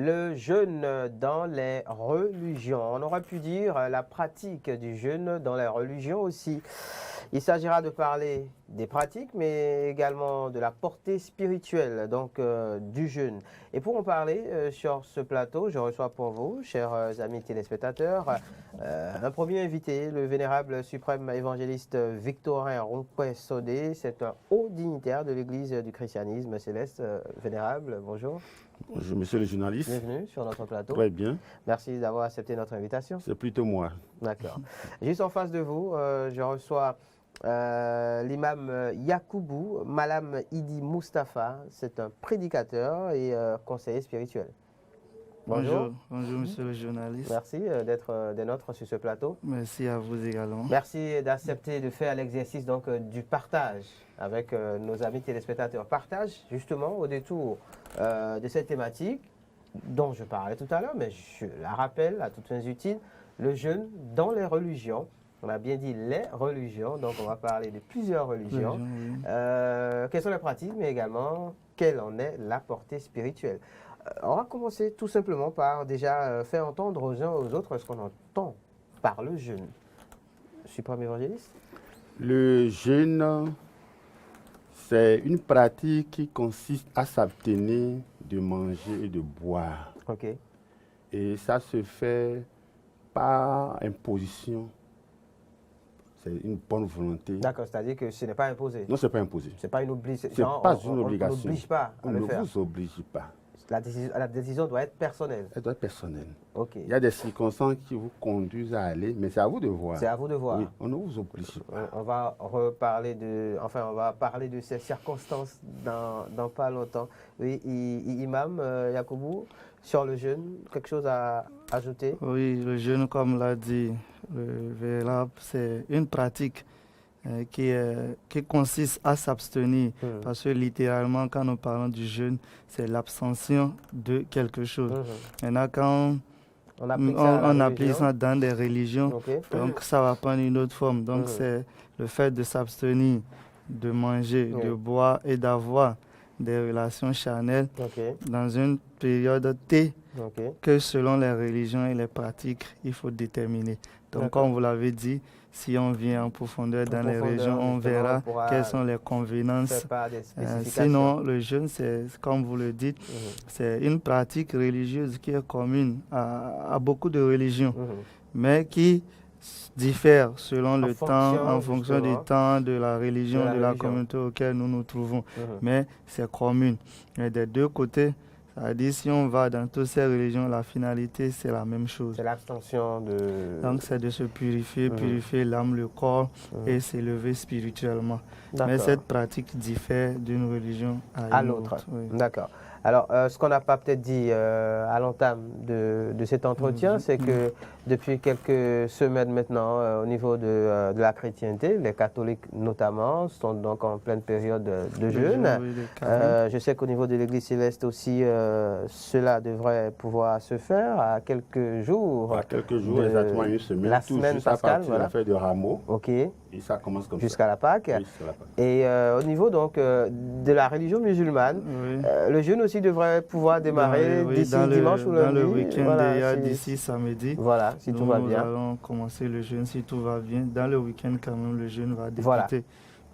Le jeûne dans les religions. On aurait pu dire la pratique du jeûne dans les religions aussi. Il s'agira de parler des pratiques, mais également de la portée spirituelle donc du jeûne. Et pour en parler sur ce plateau, je reçois pour vous, chers amis téléspectateurs, un premier invité, le vénérable suprême évangéliste Victorin Ronquet-Sodé. C'est un haut dignitaire de l'Église du christianisme céleste. Vénérable, bonjour. Bonjour, monsieur le journaliste. Bienvenue sur notre plateau. Très bien. Merci d'avoir accepté notre invitation. C'est plutôt moi. D'accord. Juste en face de vous, je reçois l'imam Yakoubou Malam Idi Mustafa. C'est un prédicateur et conseiller spirituel. Bonjour. Bonjour, monsieur le journaliste. Merci d'être des nôtres sur ce plateau. Merci à vous également. Merci d'accepter de faire l'exercice donc du partage avec nos amis téléspectateurs. Partage justement au détour de cette thématique dont je parlais tout à l'heure, mais je la rappelle à toutes fins utiles, le jeûne dans les religions. On a bien dit les religions, donc on va parler de plusieurs religions. Quelles sont les pratiques, mais également quelle en est la portée spirituelle. On va commencer tout simplement par déjà faire entendre aux uns aux autres ce qu'on entend par le jeûne. Suprême évangéliste. Le jeûne, c'est une pratique qui consiste à s'abstenir de manger et de boire. Ok. Et ça se fait par imposition. C'est une bonne volonté. D'accord, c'est-à-dire que ce n'est pas imposé. Non, ce n'est pas imposé. Ce n'est pas une obligation. Ce n'est pas une obligation. On n'oblige pas à le faire. On ne vous oblige pas. La décision doit être personnelle. Elle doit être personnelle. Ok. Il y a des circonstances qui vous conduisent à aller, mais c'est à vous de voir. C'est à vous de voir. Oui, on ne vous oblige pas. On va reparler on va parler de ces circonstances dans pas longtemps. Oui, Imam Yakoubou, sur le jeûne, quelque chose à ajouter? Oui, le jeûne, comme l'a dit le vénérable, c'est une pratique qui consiste à s'abstenir. Parce que littéralement, quand nous parlons du jeûne, c'est l'abstention de quelque chose. Maintenant, quand on applique ça dans des religions, donc ça va prendre une autre forme. Donc c'est le fait de s'abstenir, de manger, de boire et d'avoir des relations charnelles dans une période T que selon les religions et les pratiques, il faut déterminer. Donc comme vous l'avez dit, si on vient en profondeur dans les régions, on verra quelles sont les convenances. Sinon, le jeûne, c'est, comme vous le dites, c'est une pratique religieuse qui est commune à beaucoup de religions, mais qui diffère selon le temps, en fonction du temps, de la religion, de la communauté auquel nous nous trouvons. Mais c'est commune. Et des deux côtés, c'est-à-dire, si on va dans toutes ces religions, la finalité, c'est la même chose. C'est l'abstention de... Donc, c'est de se purifier, purifier l'âme, le corps et s'élever spirituellement. Mais cette pratique diffère d'une religion à une autre. Oui. D'accord. Alors, ce qu'on n'a pas peut-être dit à l'entame de cet entretien, c'est que depuis quelques semaines maintenant, au niveau de la chrétienté, les catholiques notamment sont donc en pleine période de jeûne. Je sais qu'au niveau de l'Église céleste aussi, cela devrait pouvoir se faire à quelques jours. À quelques jours, exactement une semaine. La semaine pascale, voilà. La fête de Rameau. Ok. Et ça commence comme jusqu'à la Pâque. Oui, jusqu'à la Pâque. Et au niveau donc de la religion musulmane, le jeûne aussi devrait pouvoir démarrer d'ici dimanche ou lundi. Dans le week-end d'ici samedi. Voilà, si tout va bien. Nous allons commencer le jeûne si tout va bien. Dans le week-end quand même, le jeûne va débuter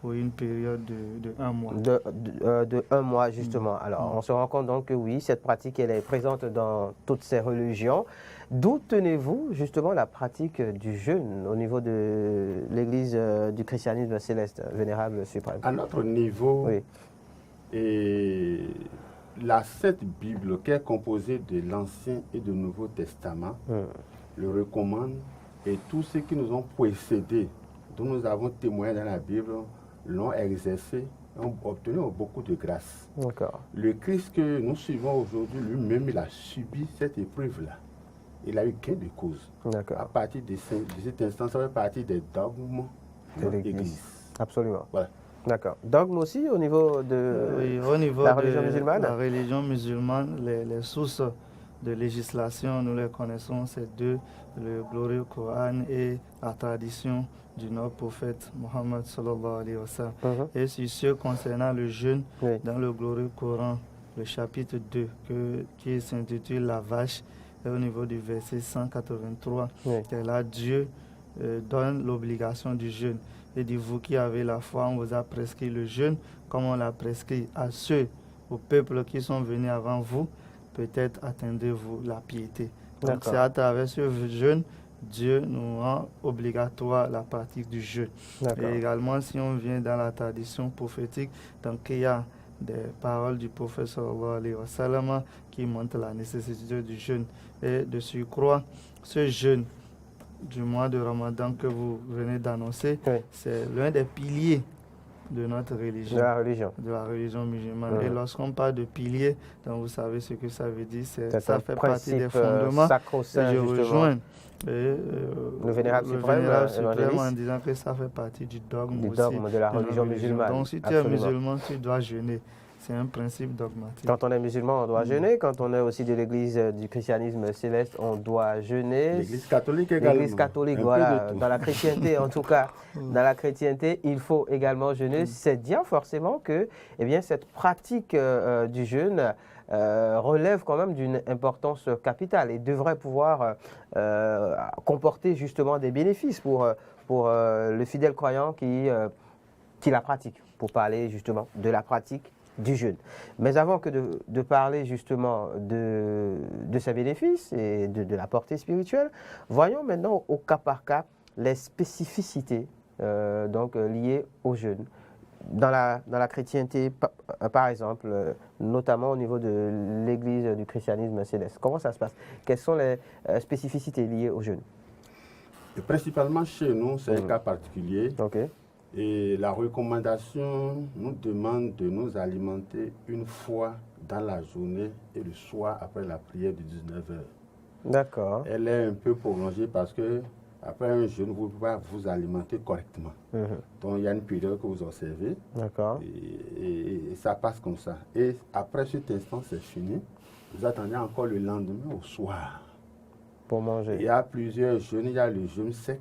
pour une période de 1 mois. De 1 mois justement. Alors on se rend compte donc que oui, cette pratique elle est présente dans toutes ces religions. D'où tenez-vous justement la pratique du jeûne au niveau de l'Église du christianisme céleste, vénérable suprême? À notre niveau, et la Sainte Bible, qui est composée de l'Ancien et du Nouveau Testament, le recommande, et tous ceux qui nous ont précédés, dont nous avons témoigné dans la Bible, l'ont exercé, ont obtenu beaucoup de grâce. Le Christ que nous suivons aujourd'hui, lui-même, il a subi cette épreuve-là. Il a eu gain de cause. À partir de cet instant, ça fait partie des dogmes de l'Église. Absolument. Voilà. D'accord. Dogme aussi au niveau de la religion musulmane? La religion musulmane, les sources de législation, nous les connaissons, c'est deux, le glorieux Coran et la tradition du noble prophète Mohammed sallallahu alayhi wa sallam. Et sur ce concernant le jeûne, dans le glorieux Coran, le chapitre 2 qui s'intitule La vache, et au niveau du verset 183, là Dieu donne l'obligation du jeûne. Et dit, vous qui avez la foi, on vous a prescrit le jeûne, comme on l'a prescrit à ceux, au peuple qui sont venus avant vous, peut-être atteindrez-vous la piété. Donc c'est à travers ce jeûne, Dieu nous rend obligatoire la pratique du jeûne. Et également, si on vient dans la tradition prophétique, donc il y a des paroles du prophète sallallahu alayhi wa sallam qui montrent la nécessité du jeûne. Et de surcroît, ce jeûne du mois de Ramadan que vous venez d'annoncer, c'est l'un des piliers de notre religion. De la religion musulmane. Et lorsqu'on parle de piliers, donc vous savez ce que ça veut dire, ça fait partie des fondements. Je rejoins le Vénérable Suprême en disant que ça fait partie du dogme de la religion musulmane. Donc si tu es musulman, tu dois jeûner. C'est un principe dogmatique. Quand on est musulman, on doit jeûner. Quand on est aussi de l'église du christianisme céleste, on doit jeûner. L'église catholique également. L'église catholique, voilà. Dans la chrétienté, en tout cas, dans la chrétienté, il faut également jeûner. C'est dire forcément que cette pratique du jeûne relève quand même d'une importance capitale et devrait pouvoir comporter justement des bénéfices pour le fidèle croyant qui la pratique, pour parler justement de la pratique du jeûne. Mais avant que de parler justement de ses bénéfices et de la portée spirituelle, voyons maintenant au cas par cas les spécificités liées au jeûne. Dans la chrétienté, par exemple, notamment au niveau de l'église du christianisme céleste, comment ça se passe? Quelles sont les spécificités liées au jeûne? Et principalement chez nous, c'est un cas particulier. Et la recommandation nous demande de nous alimenter une fois dans la journée et le soir après la prière de 19h. D'accord. Elle est un peu prolongée parce que après un jeûne, vous pouvez vous alimenter correctement. Donc il y a une période que vous observez. D'accord. Et ça passe comme ça. Et après cet instant, c'est fini. Vous attendez encore le lendemain au soir. Pour manger. Il y a plusieurs jeûnes. Il y a le jeûne sec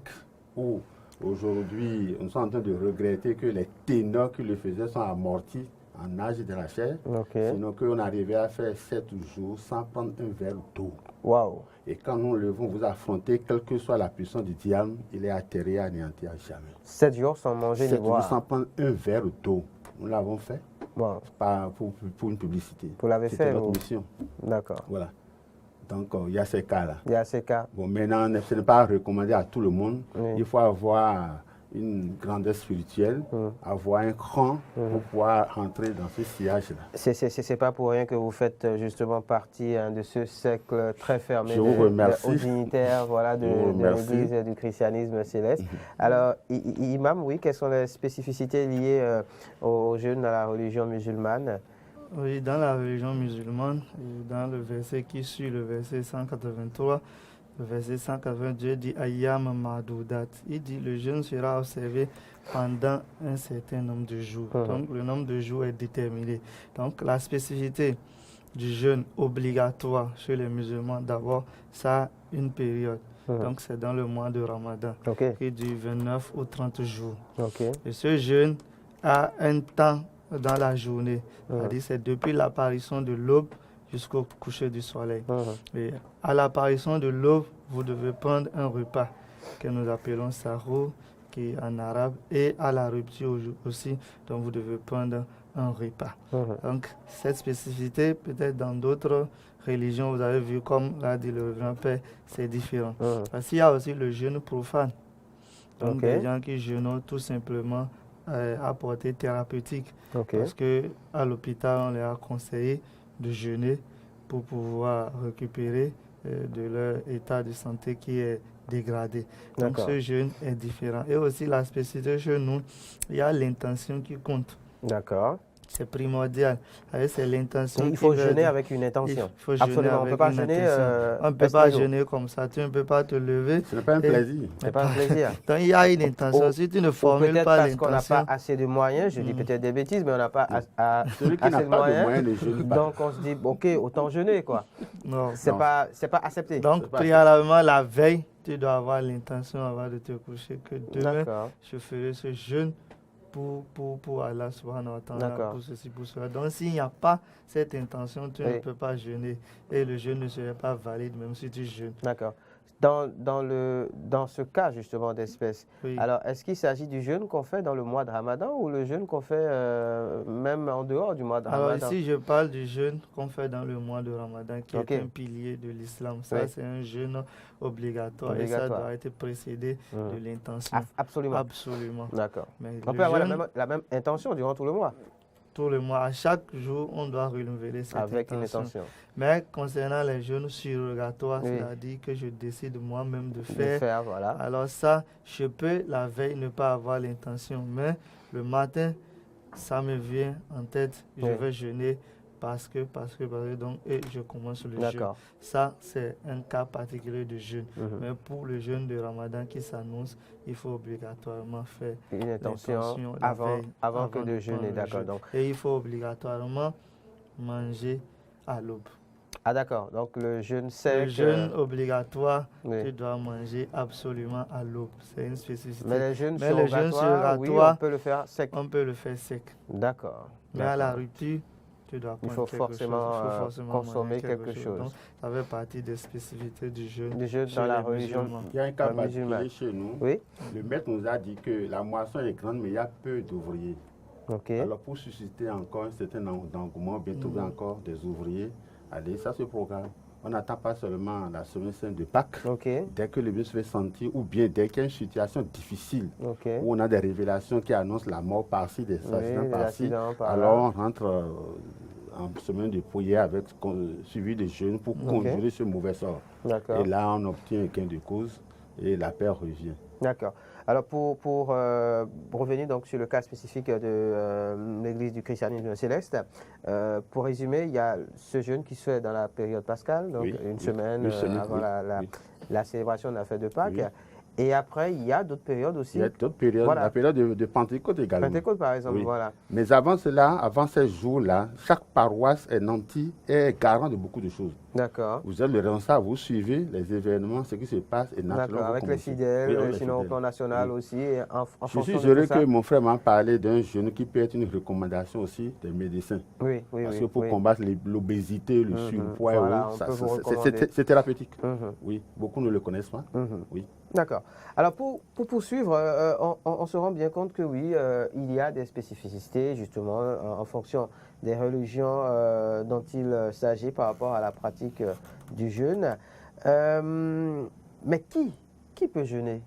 où aujourd'hui, nous sommes en train de regretter que les ténors qui le faisaient sont amortis en âge de la chair. Sinon qu'on arrivait à faire 7 jours sans prendre un verre d'eau. Wow. Et quand nous levons, vous affrontez, quelle que soit la puissance du diable, il est atterré, anéanti à jamais. 7 jours sans manger ni boire. 7 jours sans prendre un verre d'eau. Nous l'avons fait. Wow. Pas pour une publicité. Vous l'avez fait? C'était notre mission. D'accord. Voilà. Donc, il y a ces cas-là. Il y a ces cas. Bon, maintenant, ce n'est pas recommandé à tout le monde. Il faut avoir une grandeur spirituelle, avoir un cran pour pouvoir entrer dans ce sillage-là. C'est pas pour rien que vous faites justement partie de ce cercle très fermé aux dignitaires de l'église du christianisme céleste. Alors, imam, oui, quelles sont les spécificités liées aux jeûnes dans la religion musulmane? Oui, dans la religion musulmane, dans le verset qui suit, le verset 183, le verset 182 dit Ayyam Madoudat. Il dit le jeûne sera observé pendant un certain nombre de jours. Donc le nombre de jours est déterminé. Donc la spécificité du jeûne obligatoire chez les musulmans, d'abord, ça a une période. Donc c'est dans le mois de Ramadan, qui dure 29 ou 30 jours. Et ce jeûne a un temps dans la journée. C'est-à-dire c'est depuis l'apparition de l'aube jusqu'au coucher du soleil. Et à l'apparition de l'aube, vous devez prendre un repas que nous appelons sahur, qui est en arabe, et à la rupture aussi, donc vous devez prendre un repas. Donc cette spécificité, peut-être dans d'autres religions, vous avez vu, comme l'a dit le Révérend Père, c'est différent. Parce qu'il y a aussi le jeûne profane. Donc des gens qui jeûnent tout simplement à portée thérapeutique. Parce qu'à l'hôpital, on leur a conseillé de jeûner pour pouvoir récupérer de leur état de santé qui est dégradé. Donc ce jeûne est différent. Et aussi la spécificité chez nous, il y a l'intention qui compte. D'accord. C'est primordial. C'est l'intention. Il faut jeûner avec une intention. Il faut jeûner avec une intention. On ne peut pas jeûner comme ça. Tu ne peux pas te lever. Ce n'est pas un plaisir. Ce n'est pas un plaisir. Donc il y a une intention. Si tu ne formules pas l'intention. Peut-être parce qu'on n'a pas assez de moyens. Je dis peut-être des bêtises, mais on n'a pas assez de moyens. Donc on se dit, ok, autant jeûner, quoi. Non. C'est pas accepté. Donc préalablement, la veille, tu dois avoir l'intention avant de te coucher que demain, je ferai ce jeûne pour Allah subhanahu wa ta'ala, pour ceci, pour cela. Donc s'il n'y a pas cette intention, tu ne peux pas jeûner et le jeûne ne serait pas valide même si tu jeûnes. D'accord. Dans ce cas justement d'espèce, alors est-ce qu'il s'agit du jeûne qu'on fait dans le mois de Ramadan ou le jeûne qu'on fait même en dehors du mois de Ramadan? Alors ici je parle du jeûne qu'on fait dans le mois de Ramadan qui est un pilier de l'islam. Ça c'est un jeûne obligatoire et ça doit être précédé de l'intention. Absolument. Absolument. D'accord. On peut avoir la même intention durant tout le mois. Tout le mois, à chaque jour, on doit renouveler cette intention. Mais concernant les jeûnes surrogatoires, c'est-à-dire que je décide moi-même de faire, voilà. Alors ça, je peux la veille ne pas avoir l'intention, mais le matin, ça me vient en tête, je vais jeûner parce que, donc, et je commence le jeûne. Ça, c'est un cas particulier de jeûne. Mais pour le jeûne de Ramadan qui s'annonce, il faut obligatoirement faire une intention avant que de jeûner. D'accord. Et il faut obligatoirement manger à l'aube. Ah d'accord, donc le jeûne sec... Le jeûne obligatoire, tu dois manger absolument à l'aube. C'est une spécificité. Mais le jeûne surrogatoire, oui, on peut le faire sec. On peut le faire sec. D'accord. Mais à la rupture, tu dois il faut forcément consommer quelque chose. Donc, ça fait partie des spécificités du jeûne. Du jeûne dans la religion. Il y a un cas particulier chez nous. Oui. Le maître nous a dit que la moisson est grande, mais il y a peu d'ouvriers. Alors pour susciter encore un certain engouement, bientôt encore des ouvriers, allez, ça se programme. On n'attend pas seulement la semaine sainte de Pâques. Dès que le bien se fait sentir, ou bien dès qu'il y a une situation difficile, où on a des révélations qui annoncent la mort par-ci, des accidents par-ci, alors on rentre en semaine de prière avec suivi de jeûne pour conjurer ce mauvais sort. Et là, on obtient un gain de cause et la paix revient. D'accord. Alors pour revenir donc sur le cas spécifique de l'église du christianisme céleste, pour résumer, il y a ce jeûne qui se fait dans la période pascale, donc une semaine avant la célébration de la fête de Pâques. Et après, il y a d'autres périodes aussi. Il y a d'autres périodes, la période de Pentecôte également. Pentecôte par exemple, voilà. Mais avant cela, avant ces jours-là, chaque paroisse est nantie et est garant de beaucoup de choses. D'accord. Vous êtes le responsable, vous suivez les événements, ce qui se passe et naturellement. D'accord, avec les fidèles, sinon au plan national aussi. Et je suis heureux que mon frère m'a parlé d'un jeûne qui peut être une recommandation aussi des médecins. Parce que pour combattre l'obésité, le surpoids, c'est thérapeutique. Oui, beaucoup ne le connaissent pas. Oui. D'accord. Alors pour poursuivre, on se rend bien compte que oui, il y a des spécificités justement en fonction des religions dont il s'agit par rapport à la pratique du jeûne. Mais qui peut jeûner?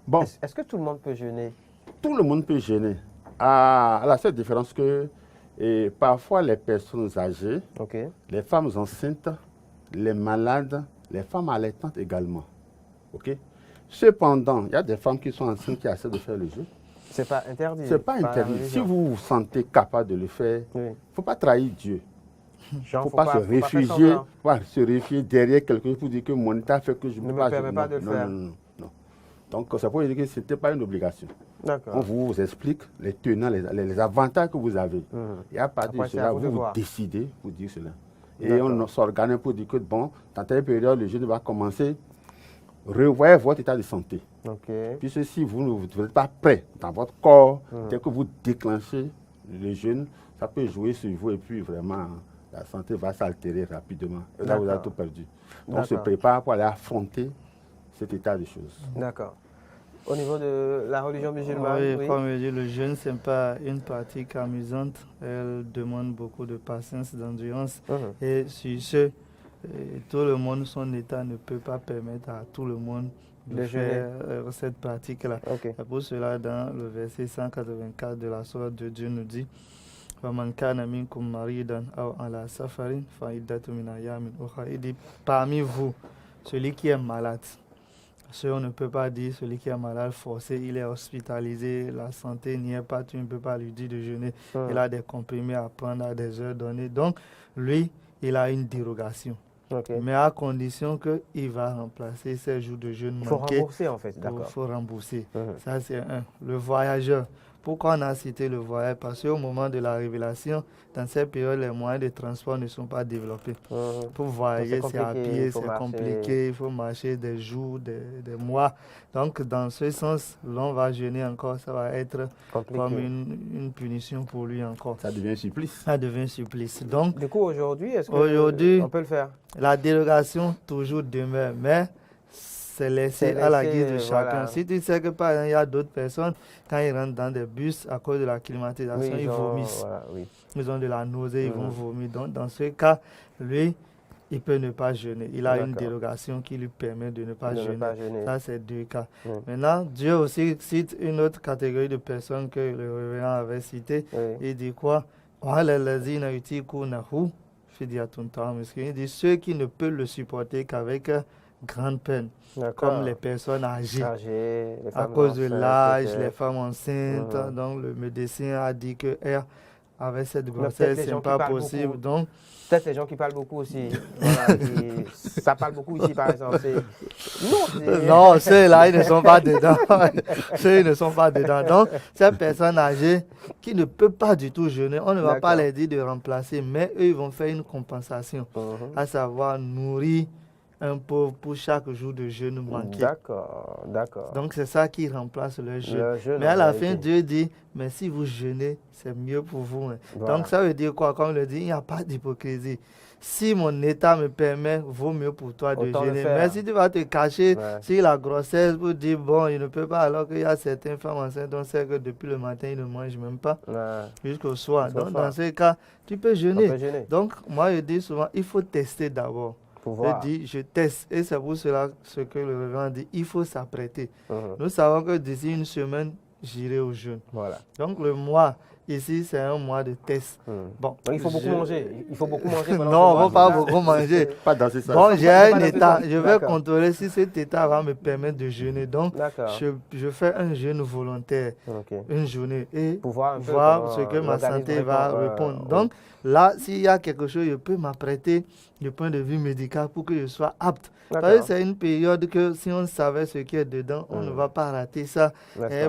Bon. Est-ce que tout le monde peut jeûner? Tout le monde peut jeûner. À la seule différence que parfois les personnes âgées, les femmes enceintes, les malades, les femmes allaitantes également. Cependant, il y a des femmes qui sont enceintes qui essaient de faire le jeûne. C'est pas interdit. C'est pas interdit. Si vous vous sentez capable de le faire, il ne faut pas trahir Dieu. Il ne faut pas se réfugier derrière quelqu'un pour dire que mon état fait que je ne me permets pas de le faire. Non. Donc, ça peut dire que ce n'était pas une obligation. On vous explique les tenants, les avantages que vous avez. Et à partir de cela, vous décidez pour dire cela. Et on s'organise pour dire que, bon, dans telle période, le jeûne va commencer. Revoyez votre état de santé. Puisque si vous n'êtes pas prêt dans votre corps, dès que vous déclenchez le jeûne, ça peut jouer sur vous et puis vraiment la santé va s'altérer rapidement. Et là, vous avez tout perdu. Donc, on se prépare pour aller affronter cet état de choses. D'accord. Au niveau de la religion musulmane, comme je dis, le jeûne, ce n'est pas une pratique amusante. Elle demande beaucoup de patience, d'endurance. Et sur ce, tout le monde, son état ne peut pas permettre à tout le monde de faire cette pratique-là. C'est pour cela, dans le verset 184 de la sourate de Dieu nous dit il dit, parmi vous, celui qui est malade, on ne peut pas dire celui qui est malade forcé, il est hospitalisé, la santé n'y est pas, tu ne peux pas lui dire de jeûner. Il a des comprimés à prendre à des heures données. Donc, lui, il a une dérogation. Mais à condition qu'il va remplacer ces jours de jeûne manqués. Il faut rembourser en fait, d'accord. Il faut rembourser. Ça, c'est un. Le voyageur, Pourquoi on a cité le voyage? Parce qu'au moment de la révélation, dans cette période, les moyens de transport ne sont pas développés. Pour voyager, c'est à pied, c'est compliqué, il faut marcher des jours, des mois. Donc, dans ce sens, l'on va jeûner encore, ça va être compliqué. Comme une punition pour lui encore. Ça devient un supplice. Ça devient un supplice. Donc, du coup, aujourd'hui, est-ce qu'on peut le faire? La dérogation toujours demeure, mais c'est laissé à la guise de chacun. Voilà. Si tu sais que par exemple, il y a d'autres personnes, quand ils rentrent dans des bus, à cause de la climatisation, ils vomissent. Voilà, ils ont de la nausée, ils vont vomir. Donc, dans ce cas, lui, il peut ne pas jeûner. Il a une dérogation qui lui permet de ne pas jeûner. Ça, c'est 2 cas. Maintenant, Dieu aussi cite une autre catégorie de personnes que le révérend avait cité. Il dit quoi? Il dit ceux qui ne peuvent le supporter qu'avec grande peine, comme les personnes âgées à cause de l'âge, les femmes enceintes. Donc le médecin a dit que avec cette grossesse, ce n'est pas possible. Donc, peut-être les gens qui parlent beaucoup aussi. Voilà, ça parle beaucoup ici, par exemple. Non, ceux-là, ils ne sont pas dedans. Ceux, ils ne sont pas dedans. Donc, ces personnes âgées qui ne peuvent pas du tout jeûner, on ne va pas les dire de remplacer, mais eux, ils vont faire une compensation, à savoir nourrir un pauvre pour chaque jour de jeûne manqué. D'accord. Donc c'est ça qui remplace le jeûne. Mais à la fin, Dieu dit, mais si vous jeûnez, c'est mieux pour vous. Voilà. Donc ça veut dire quoi? Comme il le dit, il n'y a pas d'hypocrisie. Si mon état me permet, vaut mieux pour toi de jeûner. Mais si tu vas te cacher sur la grossesse pour dire, bon, il ne peut pas, alors qu'il y a certaines femmes enceintes dont c'est que depuis le matin, ils ne mangent même pas jusqu'au soir. Donc dans ce cas, tu peux jeûner. Donc moi, je dis souvent, il faut tester d'abord. Je dis, je teste. Et c'est pour cela ce que le révérend dit, il faut s'apprêter. Nous savons que d'ici une semaine, j'irai au jeûne. Voilà. Donc le mois, ici, c'est un mois de test. Bon, donc, il faut beaucoup manger. Il faut beaucoup manger. Non, on ne va pas beaucoup manger. Pas dans ce sens. Bon, j'ai un état. Je vais contrôler si cet état va me permettre de jeûner. Donc, je fais un jeûne volontaire, une journée, et pour voir ce que ma santé va répondre. Donc, là, s'il y a quelque chose, je peux m'apprêter du point de vue médical pour que je sois apte. Parce que c'est une période que si on savait ce qui est dedans, on ne va pas rater ça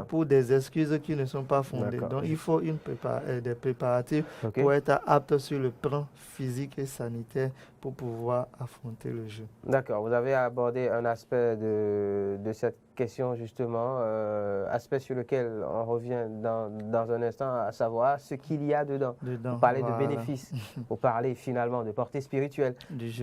pour des excuses qui ne sont pas fondées. Donc il faut des préparatifs pour être apte sur le plan physique et sanitaire pour pouvoir affronter le jeu. D'accord, vous avez abordé un aspect de cette question justement, aspect sur lequel on revient dans un instant, à savoir ce qu'il y a dedans. Vous parlez de bénéfices, vous parlez finalement de portée spirituelle.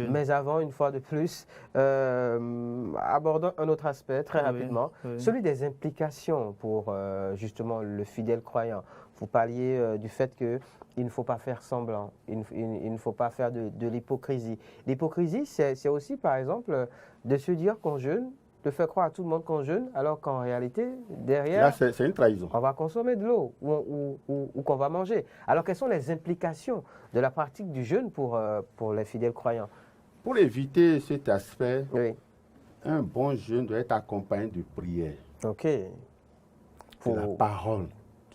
Mais avant, une fois de plus, abordons un autre aspect très rapidement, celui des implications pour justement le fidèle croyant. Vous parliez du fait qu'il ne faut pas faire semblant, il ne faut pas faire de l'hypocrisie. L'hypocrisie, c'est aussi, par exemple, de se dire qu'on jeûne, de faire croire à tout le monde qu'on jeûne, alors qu'en réalité, derrière, là, c'est une trahison. On va consommer de l'eau ou qu'on va manger. Alors, quelles sont les implications de la pratique du jeûne pour les fidèles croyants? Pour éviter cet aspect, un bon jeûne doit être accompagné de prière. Ok. Pour la parole de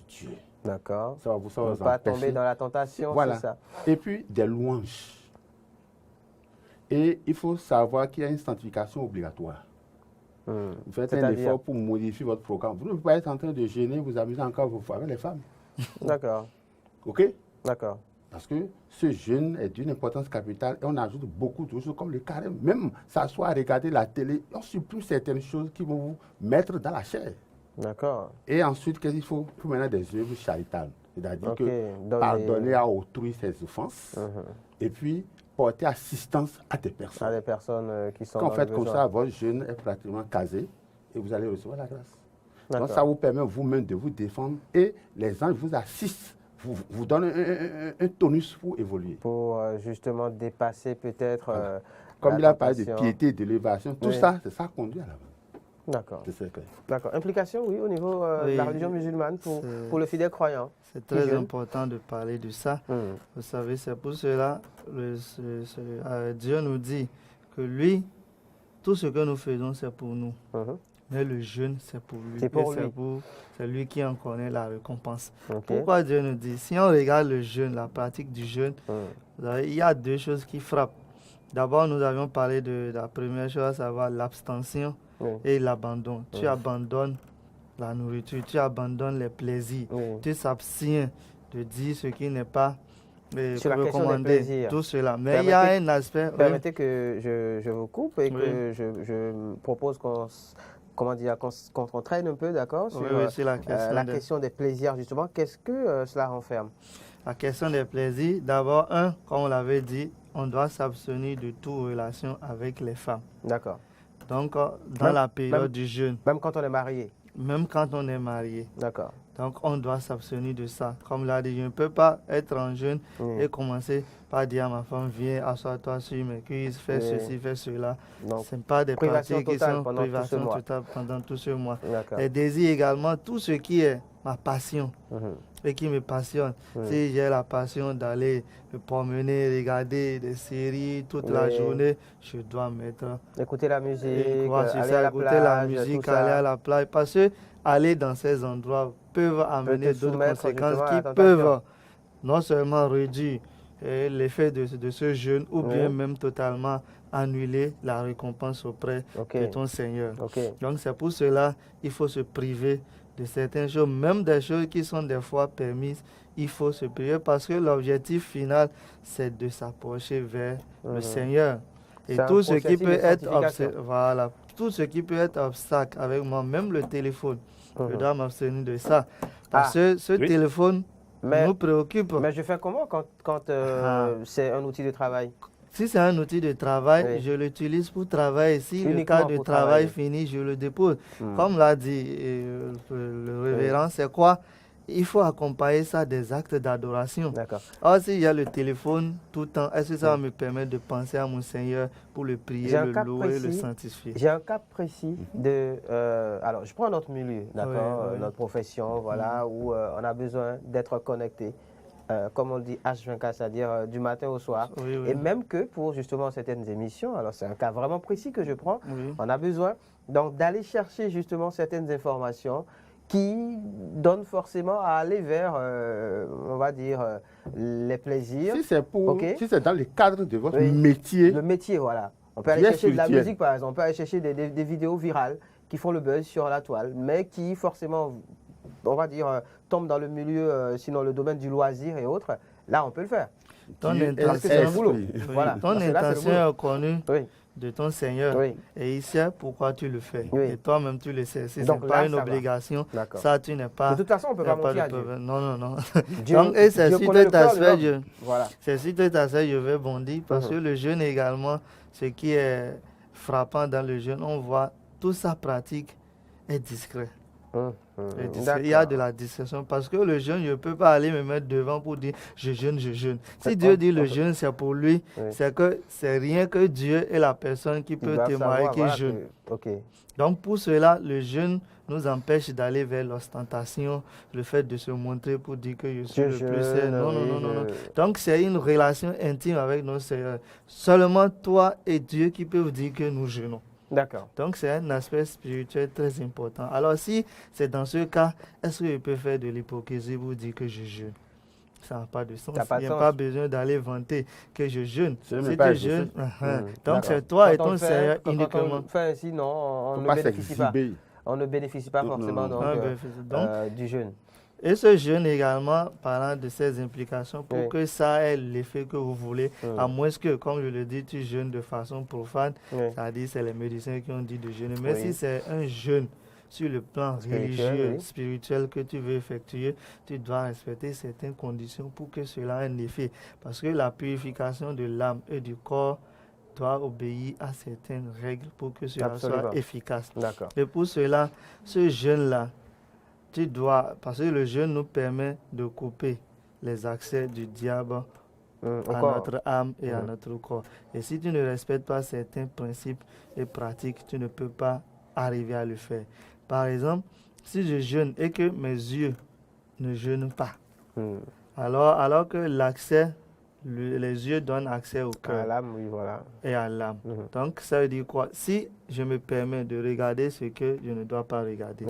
Dieu. D'accord. Ça va vous ne pas tomber dans la tentation, voilà. C'est ça. Et puis, des louanges. Et il faut savoir qu'il y a une sanctification obligatoire. Vous faites un effort pour modifier votre programme. Vous ne pouvez pas être en train de gêner, vous amuser encore avec les femmes. D'accord. OK? D'accord. Parce que ce jeûne est d'une importance capitale et on ajoute beaucoup de choses comme le carême. Même s'asseoir à regarder la télé, on supprime certaines choses qui vont vous mettre dans la chair. D'accord. Et ensuite, qu'est-ce qu'il faut? Il faut maintenant des œuvres charitables. C'est-à-dire que pardonner à autrui ses offenses et puis porter assistance à des personnes. À des personnes qui sont quand vous faites comme ça, votre jeûne est pratiquement casé et vous allez recevoir la grâce. Donc ça vous permet vous-même de vous défendre et les anges vous assistent, vous donnent un tonus pour évoluer. Pour justement dépasser peut-être... Comme il a parlé de piété, d'élévation, tout ça, c'est ça conduit à la main. D'accord. D'accord. Implication, oui, au niveau de la religion musulmane pour le fidèle croyant. C'est très important de parler de ça. Vous savez, c'est pour cela Dieu nous dit que lui, tout ce que nous faisons, c'est pour nous. Mais le jeûne, c'est pour lui. C'est lui qui en connaît la récompense. Pourquoi Dieu nous dit? Si on regarde le jeûne, la pratique du jeûne, il y a 2 choses qui frappent. D'abord, nous avions parlé de la première chose, à savoir l'abstention et l'abandon. Tu abandonnes la nourriture, tu abandonnes les plaisirs, tu s'abstiens de dire ce qui n'est pas sur la question des plaisirs. Tout cela. Mais il y a un aspect... Permettez que je vous coupe et que je propose qu'on traîne un peu, d'accord, sur la question des plaisirs, justement. Qu'est-ce que cela renferme? La question des plaisirs, d'abord, comme on l'avait dit, on doit s'abstenir de toute relation avec les femmes. D'accord. Donc, dans la période du jeûne. Même quand on est marié? Même quand on est marié. D'accord. Donc, on doit s'abstenir de ça. Comme l'a dit, je ne peux pas être en jeûne et commencer par dire à ma femme, viens, assois-toi sur mes cuisses, fais ceci, fais cela. Ce ne sont pas des pratiques qui sont privation totale pendant tout ce mois. Les désirs également, tout ce qui est ma passion et qui me passionne. Si j'ai la passion d'aller me promener, regarder des séries toute la journée, je dois mettre... Écouter la musique, aller à la plage. Parce que aller dans ces endroits peuvent amener d'autres conséquences qui peuvent non seulement réduire l'effet de ce jeûne ou bien même totalement annuler la récompense auprès de ton Seigneur. Donc c'est pour cela qu'il faut se priver de certaines choses, même des choses qui sont des fois permises, il faut se priver parce que l'objectif final, c'est de s'approcher vers le Seigneur. Et tout ce qui peut être tout ce qui peut être obstacle avec moi, même le téléphone, je dois m'abstenir de ça. Parce que ce téléphone nous préoccupe. Mais je fais comment quand c'est un outil de travail? Si c'est un outil de travail, je l'utilise pour travailler. Si le cas de travail finit, je le dépose. Comme l'a dit le révérend, c'est quoi? Il faut accompagner ça des actes d'adoration. Or, s'il y a le téléphone tout le temps, est-ce que ça va me permettre de penser à mon Seigneur pour le prier, le louer, le sanctifier? J'ai un cas précis de... alors, je prends notre milieu, d'accord, notre profession, voilà, où on a besoin d'être connecté. Comme on le dit, H24, c'est-à-dire du matin au soir. Et même que pour justement certaines émissions, alors c'est un cas vraiment précis que je prends, on a besoin donc d'aller chercher justement certaines informations qui donnent forcément à aller vers, on va dire, les plaisirs. Si c'est dans le cadre de votre métier. Le métier, voilà. On peut aller chercher de la musique, par exemple, on peut aller chercher des vidéos virales qui font le buzz sur la toile, mais qui forcément... on va dire, tombe dans le milieu, sinon le domaine du loisir et autres, là on peut le faire. Ton intention est connue de ton Seigneur et il sait pourquoi tu le fais. Et toi-même tu le sais. Si ce n'est pas une obligation, ça tu n'es pas... De toute façon on ne peut pas mentir à Dieu. Non. Donc, et c'est sur cet aspect, je vais bondir parce que le jeûne également, ce qui est frappant dans le jeûne, on voit toute sa pratique est discret. Il y a de la discrétion parce que le jeûne, je ne peux pas aller me mettre devant pour dire je jeûne, je jeûne. Si Dieu dit le jeûne, c'est pour lui, c'est que c'est rien que Dieu et la personne qui peut témoigner qu'il jeûne. Donc pour cela, le jeûne nous empêche d'aller vers l'ostentation, le fait de se montrer pour dire que je suis le plus saint. Non. Donc c'est une relation intime avec notre Seigneur. Seulement toi et Dieu qui peuvent dire que nous jeûnons. D'accord. Donc, c'est un aspect spirituel très important. Alors, si c'est dans ce cas, est-ce que je peux faire de l'hypocrisie pour dire que je jeûne? Ça n'a pas de sens. Il n'y a pas besoin d'aller vanter que je jeûne. Si tu jeûnes, donc c'est toi et ton Seigneur uniquement. Quand on fait ainsi, non, on ne bénéficie pas. On ne bénéficie pas forcément du jeûne. Et ce jeûne également, parlant de ses implications, pour que ça ait l'effet que vous voulez, à moins que, comme je le dis, tu jeûnes de façon profane, c'est-à-dire c'est les médecins qui ont dit de jeûner. Mais si c'est un jeûne sur le plan religieux, spirituel que tu veux effectuer, tu dois respecter certaines conditions pour que cela ait un effet. Parce que la purification de l'âme et du corps doit obéir à certaines règles pour que cela soit efficace. Et pour cela, ce jeûne-là, tu dois, parce que le jeûne nous permet de couper les accès du diable à notre âme et à notre corps. Et si tu ne respectes pas certains principes et pratiques, tu ne peux pas arriver à le faire. Par exemple, si je jeûne et que mes yeux ne jeûnent pas, alors que l'accès, les yeux donnent accès au cœur et à l'âme. Donc ça veut dire quoi? Si je me permets de regarder ce que je ne dois pas regarder,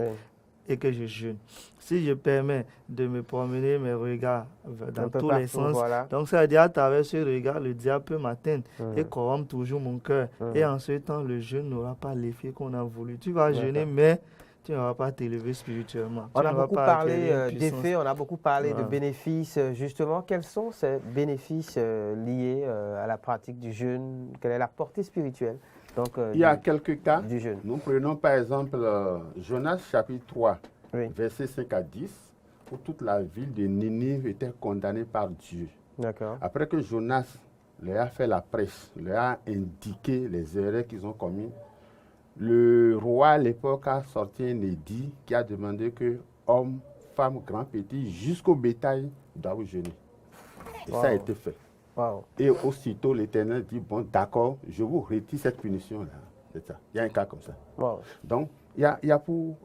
et que je jeûne. Si je permets de me promener mes regards dans tous les sens, donc ça veut dire à travers ce regard, le diable peut m'atteindre et corrompre toujours mon cœur. Et en ce temps, le jeûne n'aura pas l'effet qu'on a voulu. Tu vas jeûner, mais tu ne vas pas t'élever spirituellement. On a beaucoup parlé d'effets, on a beaucoup parlé de bénéfices. Justement, quels sont ces bénéfices liés à la pratique du jeûne? Quelle est la portée spirituelle donc, il y a quelques cas. Du jeûne. Nous prenons par exemple Jonas chapitre 3, oui. versets 5 à 10, où toute la ville de Ninive était condamnée par Dieu. D'accord. Après que Jonas leur a fait la prêche, leur a indiqué les erreurs qu'ils ont commises, le roi à l'époque a sorti un édit qui a demandé que hommes, femmes, grands, petits, jusqu'au bétail doivent jeûner. Et ça a été fait. Wow. Et aussitôt l'Éternel dit, bon d'accord, je vous retire cette punition-là. C'est ça. Il y a un cas comme ça. Wow. Donc, il y a pour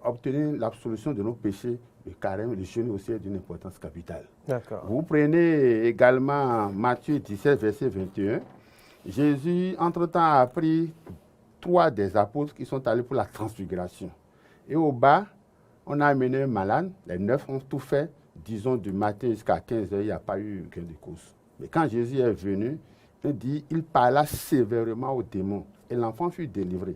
obtenir l'absolution de nos péchés, le carême, le jeûne aussi est d'une importance capitale. D'accord. Vous prenez également Matthieu 17, verset 21. Jésus, entre-temps, a pris 3 des apôtres qui sont allés pour la transfiguration. Et au bas, on a amené un malade. Les 9 ont tout fait. Disons, du matin jusqu'à 15 heures, il n'y a pas eu gain de cause. Mais quand Jésus est venu, il parla sévèrement aux démons. Et l'enfant fut délivré.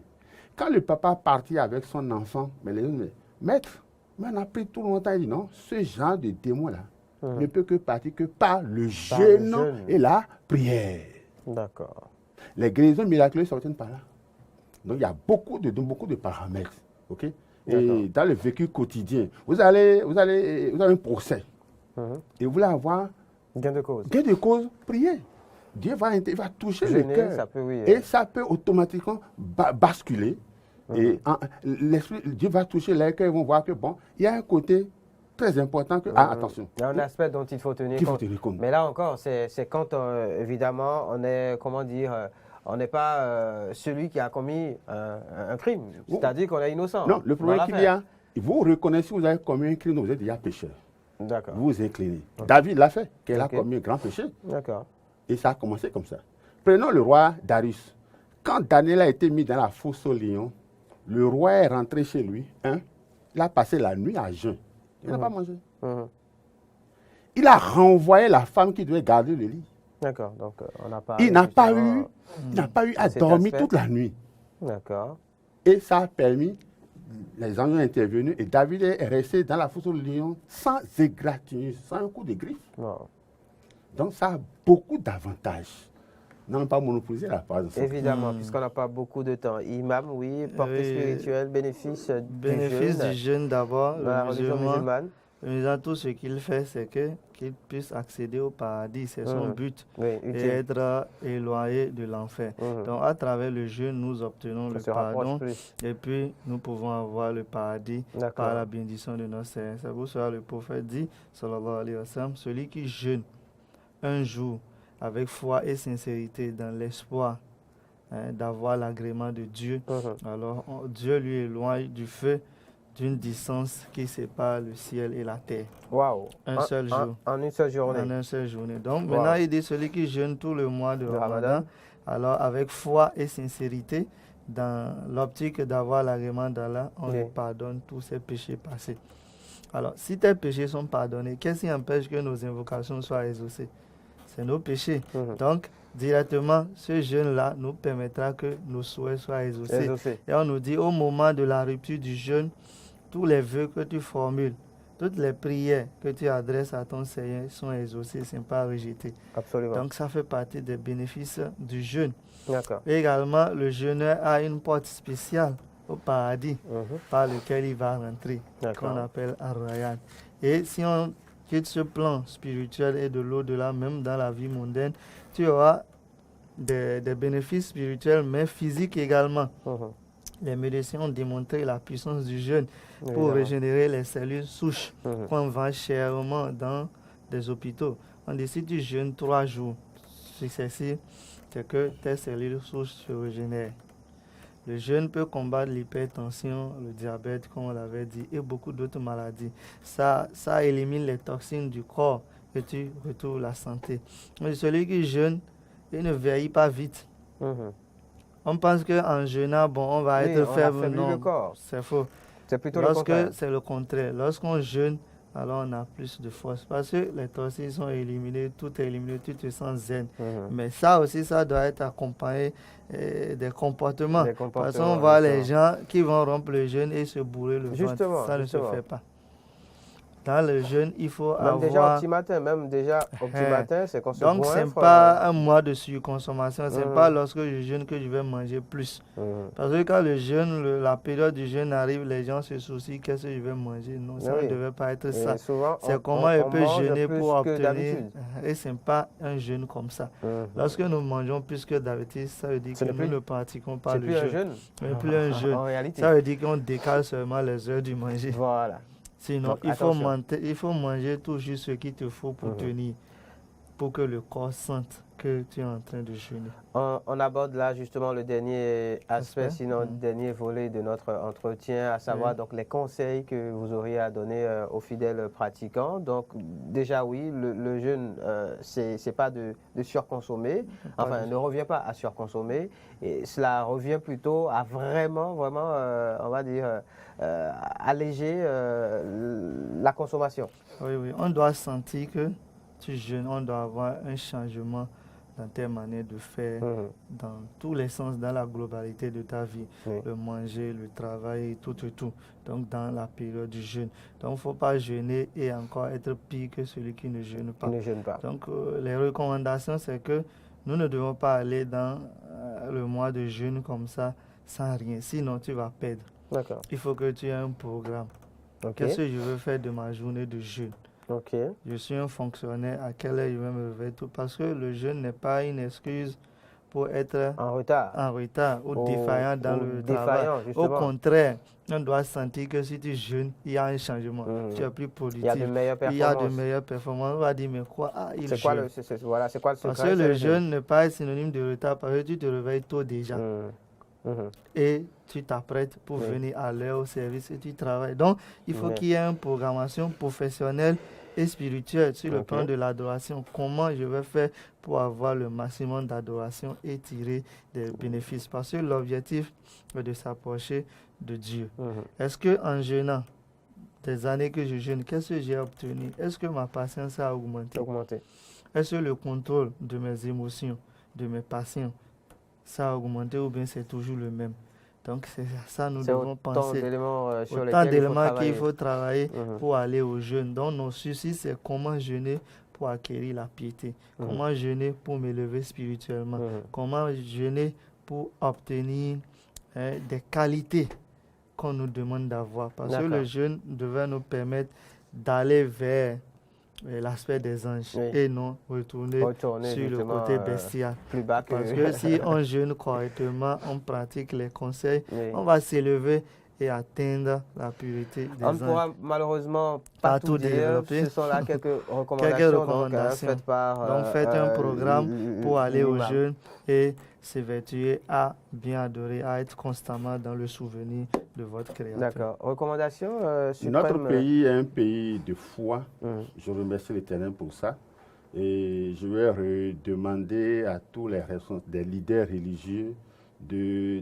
Quand le papa partit avec son enfant, mais les gens disent, maître, mais on a pris tout longtemps. Il dit, non, ce genre de démon-là ne peut que partir que par le jeûne et la prière. D'accord. Les guérisons miraculeuses sortent par là. Donc, il y a beaucoup de paramètres. OK? Et dans le vécu quotidien, vous avez un procès. Et vous voulez avoir gain de cause. Gain de cause, priez. Dieu va toucher le cœur. Ça peut, oui, et ça peut automatiquement basculer. Et Dieu va toucher les cœurs. Ils vont voir que, bon, il y a un côté très important que, attention. Il y a un aspect dont il faut tenir compte. Mais là encore, c'est quand, évidemment, on est, comment dire, on n'est pas celui qui a commis un crime. C'est-à-dire qu'on est innocent. Non, le problème qu'il y a, vous reconnaissez que vous avez commis un crime, vous êtes déjà pécheur. D'accord. Vous vous inclinez. David l'a fait, qu'il a commis un grand péché. D'accord. Et ça a commencé comme ça. Prenons le roi Darius. Quand Daniel a été mis dans la fosse au lion, le roi est rentré chez lui. Il a passé la nuit à jeun. Il n'a pas mangé. Il a renvoyé la femme qui devait garder le lit. D'accord. Donc, on n'a pas. Il n'a pas eu à dormir toute la nuit. D'accord. Et ça a permis, les anges ont intervenu et David est resté dans la fosse au lion sans égratignure, sans un coup de griffe. Wow. Donc, ça a beaucoup d'avantages. Non, pas monopoliser la parole. Évidemment, puisqu'on n'a pas beaucoup de temps. Imam, oui, portée spirituelle, bénéfice du jeûne d'abord. La religion musulmane. Tout ce qu'il fait, c'est qu'il puisse accéder au paradis. C'est son but. Oui, et être éloigné de l'enfer. Donc, à travers le jeûne, nous obtenons le pardon. Et puis, nous pouvons avoir le paradis par la bénédiction de notre Seigneur. C'est pour cela que le prophète dit, sallallahu alayhi wa sallam, celui qui jeûne un jour avec foi et sincérité dans l'espoir d'avoir l'agrément de Dieu, alors Dieu lui éloigne du feu d'une distance qui sépare le ciel et la terre. Waouh! Un seul jour. En une seule journée. En une seule journée. Donc maintenant, il dit celui qui jeûne tout le mois de Ramadan, alors avec foi et sincérité, dans l'optique d'avoir l'agrément d'Allah, on lui pardonne tous ses péchés passés. Alors, si tes péchés sont pardonnés, qu'est-ce qui empêche que nos invocations soient exaucées? C'est nos péchés. Donc, directement, ce jeûne-là nous permettra que nos souhaits soient exaucés. Et on nous dit, au moment de la rupture du jeûne, tous les vœux que tu formules, toutes les prières que tu adresses à ton Seigneur sont exaucées, ne sont pas rejetées. Absolument. Donc, ça fait partie des bénéfices du jeûne. D'accord. Et également, le jeûneur a une porte spéciale au paradis par lequel il va rentrer, qu'on appelle Ar-Rayyan. Et si on quitte ce plan spirituel et de l'au-delà, même dans la vie mondaine, tu auras des bénéfices spirituels, mais physiques également. Les médecins ont démontré la puissance du jeûne pour régénérer les cellules souches qu'on vend chèrement dans des hôpitaux. On dit si tu jeûnes 3 jours successifs, c'est que tes cellules souches se régénèrent. Le jeûne peut combattre l'hypertension, le diabète, comme on l'avait dit, et beaucoup d'autres maladies. Ça élimine les toxines du corps et tu retrouves la santé. Mais celui qui jeûne, il ne vieillit pas vite. On pense qu'en jeûnant, on va être faible. Non, c'est faux. C'est plutôt le contraire. C'est le contraire. Lorsqu'on jeûne, alors on a plus de force. Parce que les toxines sont éliminées, tout est éliminé, tu te sens zen. Mais ça aussi, ça doit être accompagné des comportements. Parce qu'on voit les gens qui vont rompre le jeûne et se bourrer le ventre. Ça ne se fait pas. Dans le jeûne, il faut même déjà au petit matin, c'est qu'on se donc, ce n'est pas un mois de surconsommation. Ce n'est pas lorsque je jeûne que je vais manger plus. Parce que quand le jeûne, la période du jeûne arrive, les gens se soucient qu'est-ce que je vais manger. Non, ça ne devait pas être ça. C'est comment je peux jeûner pour obtenir. Et ce n'est pas un jeûne comme ça. Lorsque nous mangeons plus que d'habitude, ça veut dire que nous ne pratiquons pas le jeûne. Ce n'est plus un jeûne. Ça veut dire qu'on décale seulement les heures du manger. Voilà. Sinon, il faut manger toujours ce qu'il te faut pour tenir, pour que le corps sente que tu es en train de jeûner. On aborde là justement le dernier aspect, sinon le dernier volet de notre entretien, à savoir donc les conseils que vous auriez à donner aux fidèles pratiquants. Donc déjà oui, le jeûne, c'est pas de surconsommer, enfin ne revient pas à surconsommer, et cela revient plutôt à vraiment, on va dire, alléger la consommation. Oui, on doit sentir que tu jeûnes, on doit avoir un changement dans tes manières de faire, dans tous les sens, dans la globalité de ta vie, le manger, le travail, tout. Donc dans la période du jeûne. Donc il ne faut pas jeûner et encore être pire que celui qui ne jeûne pas. Donc les recommandations, c'est que nous ne devons pas aller dans le mois de jeûne comme ça, sans rien, sinon tu vas perdre. Il faut que tu aies un programme. Qu'est-ce que je veux faire de ma journée de jeûne? Je suis un fonctionnaire, à quelle heure je vais me réveiller? Parce que le jeûne n'est pas une excuse pour être en retard ou défaillant dans le travail. Au contraire, on doit sentir que si tu jeûnes, il y a un changement. Tu es plus productif. Il y a de meilleures performances. On va dire, mais quoi? C'est quoi le secret? Parce que le jeûne n'est pas synonyme de retard, parce que tu te réveilles tôt déjà. Et tu t'apprêtes pour venir à l'heure au service et tu travailles. Donc, il faut qu'il y ait une programmation professionnelle et spirituelle sur le plan de l'adoration. Comment je vais faire pour avoir le maximum d'adoration et tirer des bénéfices? Parce que l'objectif est de s'approcher de Dieu. Est-ce qu'en jeûnant, des années que je jeûne, qu'est-ce que j'ai obtenu? Est-ce que ma patience a augmenté? Est-ce que le contrôle de mes émotions, de mes passions, ça a augmenté ou bien c'est toujours le même? Donc c'est ça nous devons penser. Autant d'éléments qu'il faut travailler pour aller au jeûne. Donc nos soucis, c'est comment jeûner pour acquérir la piété. Comment jeûner pour m'élever spirituellement. Comment jeûner pour obtenir des qualités qu'on nous demande d'avoir. Parce que le jeûne devait nous permettre d'aller vers l'aspect des anges et non retourner sur le côté bestial. Parce que si on jeûne correctement, on pratique les conseils, on va s'élever et atteindre la pureté des anges. On ne pourra malheureusement pas tout développer. Ce sont là quelques recommandations. Donc faites un programme pour aller au jeûne et s'évertuer à bien adorer, à être constamment dans le souvenir de votre Créateur. D'accord. Recommandation suprême. Notre pays est un pays de foi. Je remercie l'Éternel pour ça. Et je vais demander à tous les des leaders religieux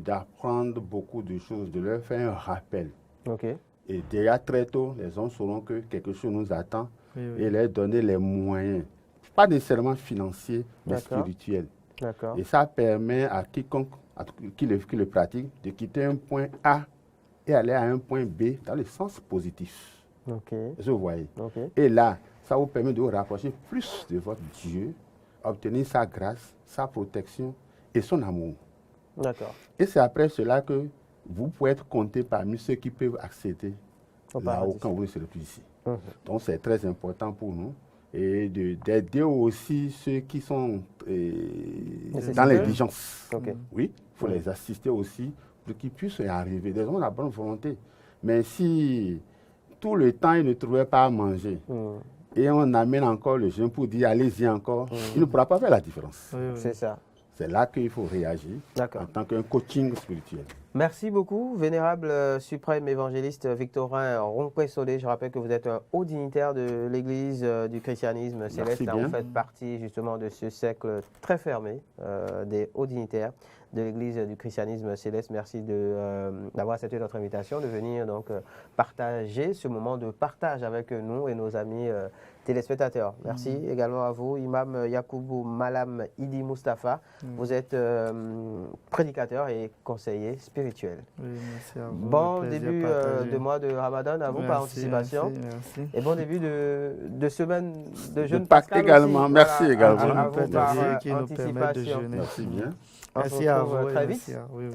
d'apprendre beaucoup de choses, de leur faire un rappel. Et déjà très tôt, les gens sauront que quelque chose nous attend et leur donner les moyens, pas nécessairement financiers, mais spirituels. Et ça permet à quiconque qui le pratique de quitter un point A et aller à un point B dans le sens positif. Vous voyez. Et là, ça vous permet de vous rapprocher plus de votre Dieu, obtenir sa grâce, sa protection et son amour. Et c'est après cela que vous pouvez être compté parmi ceux qui peuvent accéder là-haut quand vous ne serez plus ici. Donc c'est très important pour nous. Et d'aider aussi ceux qui sont dans l'indigence. Oui, il faut les assister aussi pour qu'ils puissent y arriver. Des gens ont la bonne volonté. Mais si tout le temps ils ne trouvaient pas à manger et on amène encore le jeune pour dire allez-y encore, il ne pourra pas faire la différence. C'est ça. C'est là qu'il faut réagir en tant qu'un coaching spirituel. Merci beaucoup, vénérable suprême évangéliste Victorin Ronquet-Solé. Je rappelle que vous êtes un haut dignitaire de l'Église du christianisme céleste. Vous faites partie justement de ce cercle très fermé des hauts dignitaires. de l'Église du christianisme céleste, merci d'avoir accepté notre invitation, de venir donc partager ce moment de partage avec nous et nos amis téléspectateurs. Merci également à vous, Imam Yacoubou Malam Idi Mustafa. Vous êtes prédicateur et conseiller spirituel. Oui, merci à vous. Bon début de mois de Ramadan à vous par anticipation. Merci. Et bon début de semaine de jeûne Pâques pascal également. aussi. Merci également. À vous par qui nous permet de anticipation. jeûner. Merci bien. On se Merci à retrouve vous. très vite. Oui.